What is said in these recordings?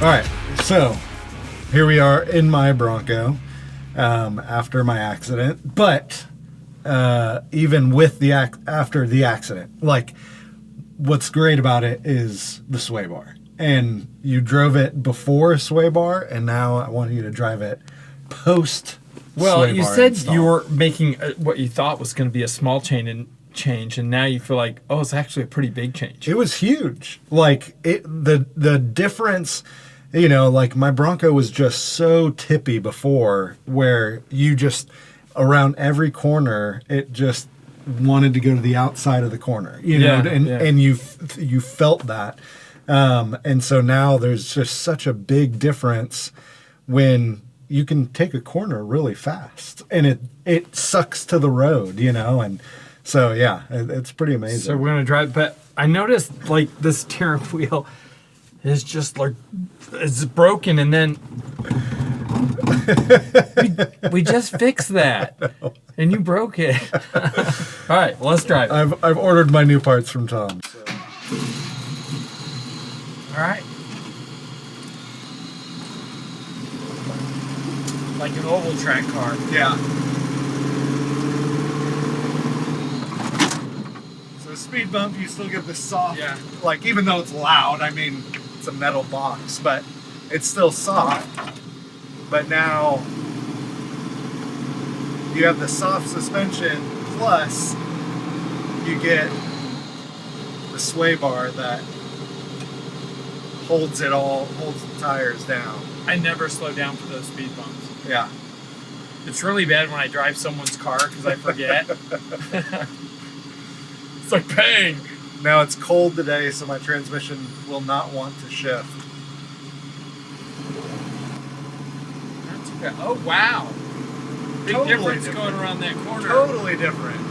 All right, so here we are in my Bronco after my accident, but even with after the accident, like what's great about it is the sway bar. And you drove it before sway bar, and now I want you to drive it post. Well, you said install. you were making what you thought was going to be a small change, and now you feel like, oh, it's actually a pretty big change. It was huge. Like the difference, you know, like my Bronco was just so tippy before, where you just around every corner, it just wanted to go to the outside of the corner, you know, and you felt that. And so now there's just such a big difference when you can take a corner really fast, and it sucks to the road, you know, and so yeah, it's pretty amazing. So we're gonna drive, but I noticed like the steering wheel is just like it's broken, and then we just fixed that, and you broke it. All right, well, let's drive. I've ordered my new parts from Tom. So. All right. Like an oval track car. Yeah. So speed bump, you still get the soft, like even though it's loud, I mean, it's a metal box, but it's still soft. But now you have the soft suspension, plus you get the sway bar that holds the tires down. I never slow down for those speed bumps. Yeah. It's really bad when I drive someone's car because I forget. It's like bang. Now it's cold today, so my transmission will not want to shift. Not too bad. Oh, wow. Big difference going around that corner. Totally different.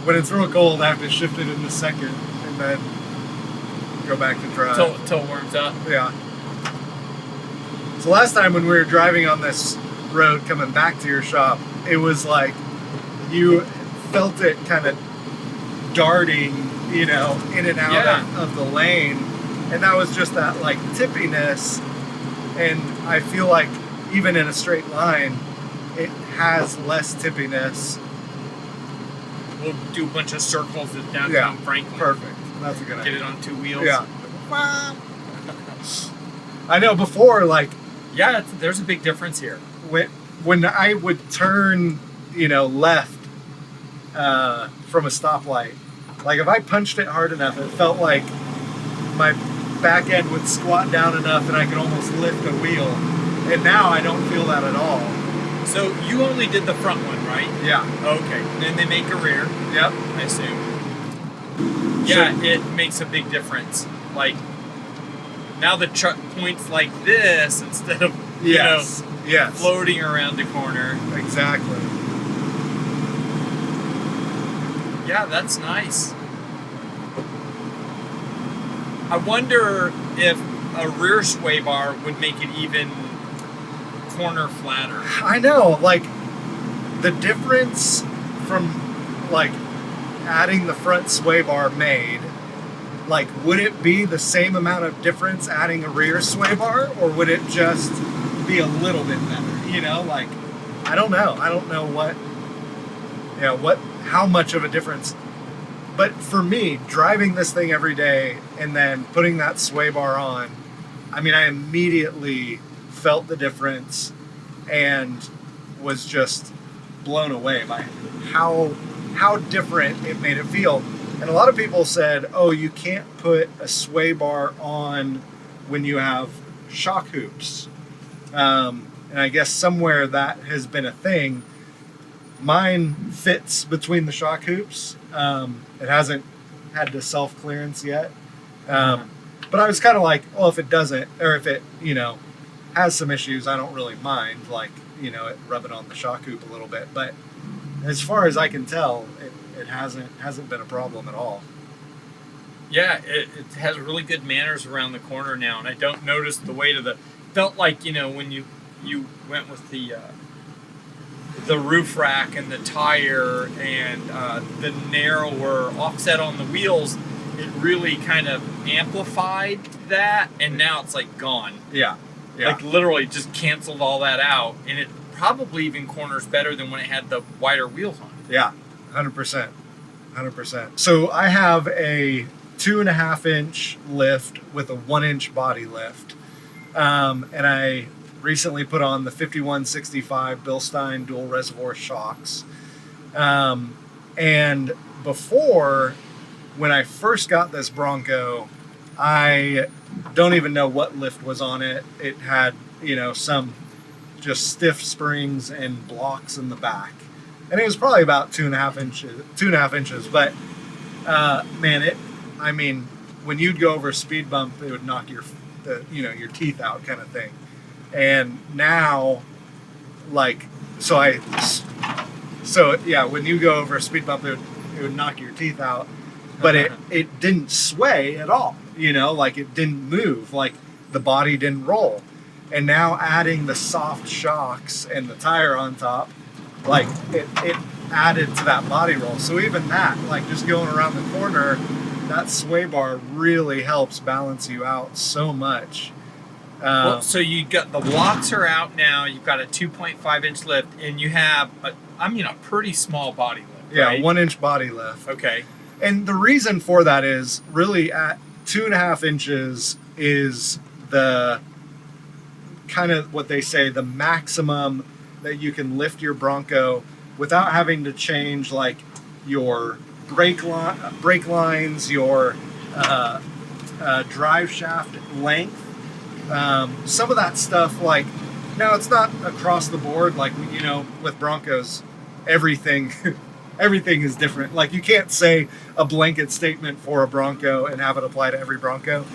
When it's real cold, I have to shift it into second and then go back to drive. Till it warms up. Yeah. So last time when we were driving on this road coming back to your shop, it was like you felt it kind of darting, you know, in and out of the lane. And that was just that like tippiness. And I feel like even in a straight line, it has less tippiness. We'll do a bunch of circles at downtown Franklin. Perfect. That's a good idea. Get it on two wheels. Yeah. I know before, like... Yeah, there's a big difference here. When I would turn, you know, left from a stoplight, like if I punched it hard enough, it felt like my back end would squat down enough and I could almost lift a wheel. And now I don't feel that at all. So you only did the front one, right? Yeah. Okay. Then they make a rear. Yep. I assume. Yeah, it makes a big difference. Like, now the truck points like this instead of, you know, floating around the corner. Exactly. Yeah, that's nice. I wonder if a rear sway bar would make it even corner flatter. I know, like, the difference from, like, adding the front sway bar made, like, would it be the same amount of difference adding a rear sway bar, or would it just be a little bit better? You know, like, I don't know. I don't know how much of a difference. But for me, driving this thing every day and then putting that sway bar on, I mean, I immediately felt the difference and was just blown away by how different it made it feel. And a lot of people said, oh, you can't put a sway bar on when you have shock hoops. And I guess somewhere that has been a thing. Mine fits between the shock hoops. It hasn't had the self-clearance yet. But I was kind of like, well, if it doesn't, or if it, you know, has some issues, I don't really mind, like, you know, it rubbing on the shock hoop a little bit. But as far as I can tell, it hasn't been a problem at all. Yeah, it has really good manners around the corner now, and I don't notice the weight of the... Felt like, you know, when you went with the roof rack and the tire and the narrower offset on the wheels, it really kind of amplified that, and now it's like gone. Yeah. Like literally just canceled all that out, and it probably even corners better than when it had the wider wheels on. Yeah, 100%. 100%. So I have a 2.5 inch lift with a 1 inch body lift. And I recently put on the 5165 Bilstein dual reservoir shocks. And before, when I first got this Bronco, I don't even know what lift was on it. It had, some just stiff springs and blocks in the back. And it was probably about 2.5 inches. But, when you'd go over a speed bump, it would knock your teeth out kind of thing. And now, when you go over a speed bump, it would knock your teeth out. But it didn't sway at all, it didn't move, like the body didn't roll. And now adding the soft shocks and the tire on top, like it added to that body roll. So even that, like just going around the corner, that sway bar really helps balance you out so much. So you got the blocks are out now. You've got a 2.5 inch lift, and you have a pretty small body lift. Yeah, right? 1 inch body lift. Okay. And the reason for that is really at 2.5 inches is the kind of what they say the maximum that you can lift your Bronco without having to change like your brake lines, your drive shaft length. Some of that stuff, like, now it's not across the board, like, with Broncos, everything is different. Like, you can't say a blanket statement for a Bronco and have it apply to every Bronco.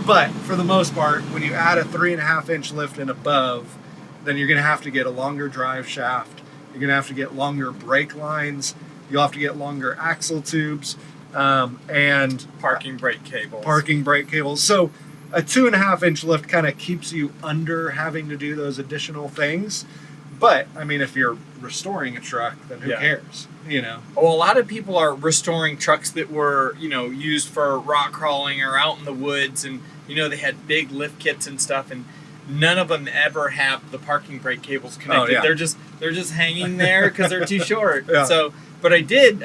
But for the most part, when you add a 3.5 inch lift and above, then you're going to have to get a longer drive shaft. You're going to have to get longer brake lines. You'll have to get longer axle tubes, and parking brake cables. So a 2.5 inch lift kind of keeps you under having to do those additional things. But if you're restoring a truck, then who cares? Well, a lot of people are restoring trucks that were, used for rock crawling or out in the woods, and they had big lift kits and stuff, and none of them ever have the parking brake cables connected. Oh, yeah. They're just hanging there because they're too short. Yeah. So, but I did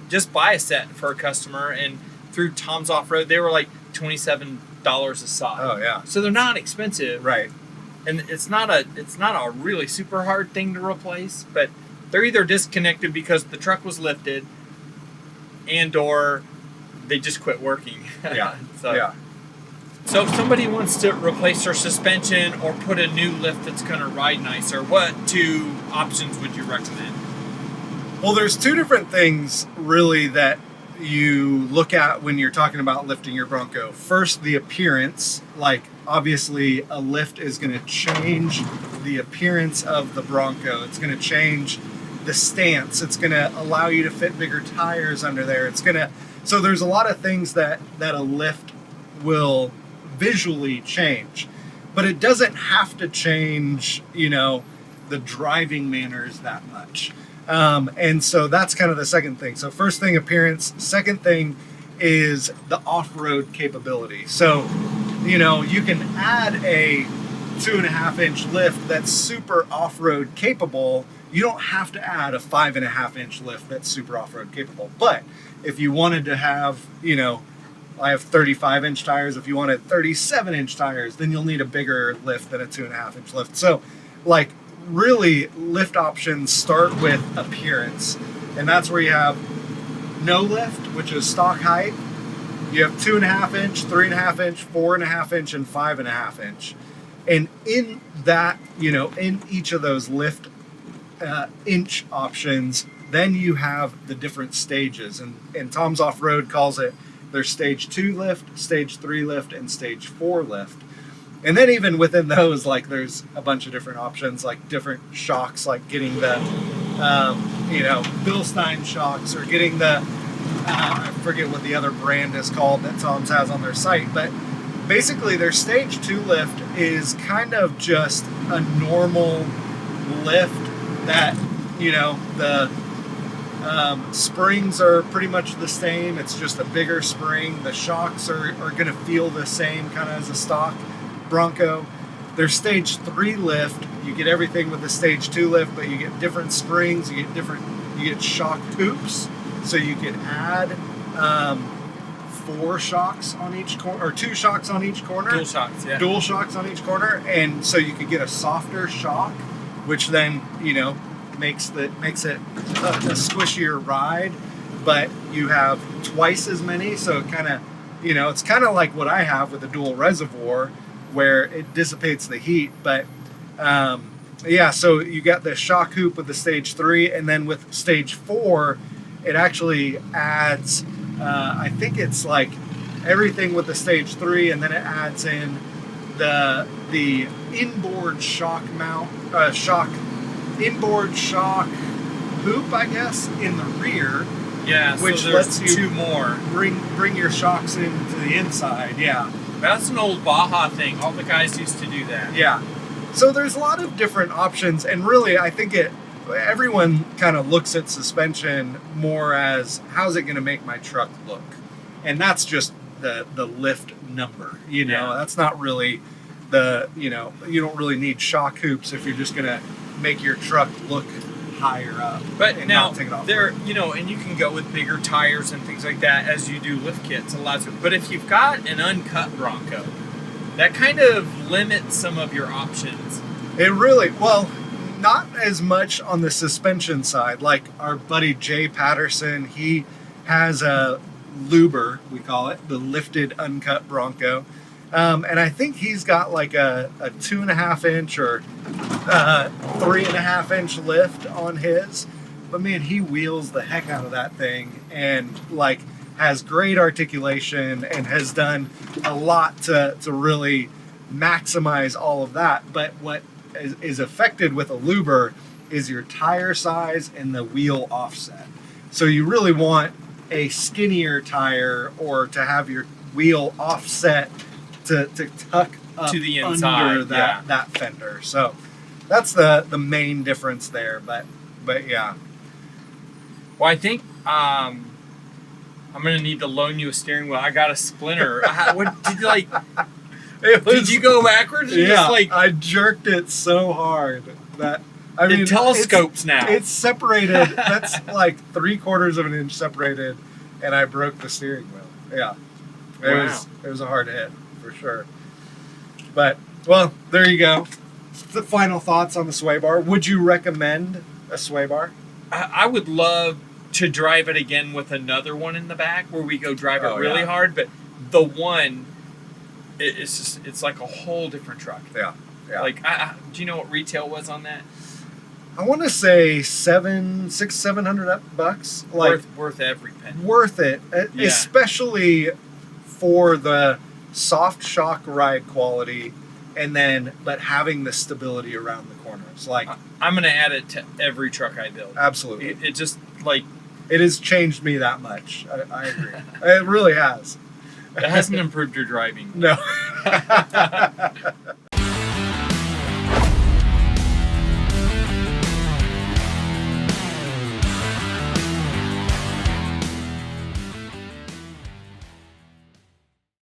just buy a set for a customer, and through Tom's Off Road, they were like $27 a side. Oh yeah. So they're not expensive, right? And it's not a really super hard thing to replace, but they're either disconnected because the truck was lifted, and or they just quit working. Yeah. So if somebody wants to replace their suspension or put a new lift that's going to ride nicer, what 2 options would you recommend? Well, there's 2 different things really that you look at when you're talking about lifting your Bronco. First, the appearance. Like, obviously, a lift is going to change the appearance of the Bronco. It's going to change the stance. It's going to allow you to fit bigger tires under there. So there's a lot of things that a lift will visually change, but it doesn't have to change, the driving manners that much. And so that's kind of the second thing. So first thing, appearance. Second thing is the off-road capability. So, you can add a 2.5 inch lift that's super off-road capable. You don't have to add a 5.5 inch lift that's super off-road capable. But if you wanted to have, I have 35 inch tires. If you wanted 37 inch tires, then you'll need a bigger lift than a 2.5 inch lift. So, like, really, lift options start with appearance, and that's where you have no lift, which is stock height. You have 2.5 inch, 3.5 inch, 4.5 inch, and 5.5 inch. And in that, in each of those lift inch options, then you have the different stages. And Tom's Off Road calls it there's stage 2 lift, stage 3 lift, and stage 4 lift. And then even within those, like, there's a bunch of different options, like different shocks, like getting the, Bilstein shocks, or getting the, I forget what the other brand is called that Tom's has on their site. But basically their stage 2 lift is kind of just a normal lift that, the Springs are pretty much the same. It's just a bigger spring. The shocks are going to feel the same kind of as a stock Bronco. Their stage 3 lift, you get everything with the stage 2 lift, but you get different springs, you get shock hoops, so you can add 4 shocks on each corner, or 2 shocks on each corner. Dual shocks, yeah. Dual shocks on each corner, and so you could get a softer shock, which then, makes it a squishier ride, but you have twice as many, so kind of, it's kind of like what I have with the dual reservoir, where it dissipates the heat. But so you got the shock hoop with the stage 3, and then with stage 4, it actually adds, I think it's like everything with the stage 3, and then it adds in the inboard shock mount, inboard shock hoop, I guess, in the rear. Yeah, which so lets you 2 more. Bring your shocks into the inside. Yeah. That's an old Baja thing. All the guys used to do that. Yeah. So there's a lot of different options, and really, I think everyone kind of looks at suspension more as, how's it going to make my truck look? And that's just the lift number. That's not really you don't really need shock hoops if you're just going to make your truck look higher up. But now there, and you can go with bigger tires and things like that as you do lift kits. But if you've got an uncut Bronco, that kind of limits some of your options. It really, well, not as much on the suspension side. Like our buddy Jay Patterson, he has a Luber, we call it, the lifted uncut Bronco. And I think he's got like a 2.5 inch or 3.5 inch lift on his. But man, he wheels the heck out of that thing, and like has great articulation and has done a lot to really maximize all of that. But what is affected with a Luber is your tire size and the wheel offset. So you really want a skinnier tire, or to have your wheel offset to tuck up to the inside under that fender. So that's the main difference there. But yeah. Well, I think I'm gonna need to loan you a steering wheel. I got a splinter. What did you like? Did you go backwards? And Yeah, just I jerked it so hard that it telescopes now. It's separated. That's like 3/4 of an inch separated, and I broke the steering wheel. Yeah, it was a hard hit for sure. But well, there you go. The final thoughts on the sway bar. Would you recommend a sway bar? I would love to drive it again with another one in the back where we go drive it really hard, but the one, it's like a whole different truck. Yeah. Like, do you know what retail was on that? I want to say $700 like worth every penny. Worth it, especially for the soft shock ride quality, but having the stability around the corners. Like, I'm gonna add it to every truck I build. Absolutely, it just like it has changed me that much. I agree. It really has. It hasn't improved your driving. No.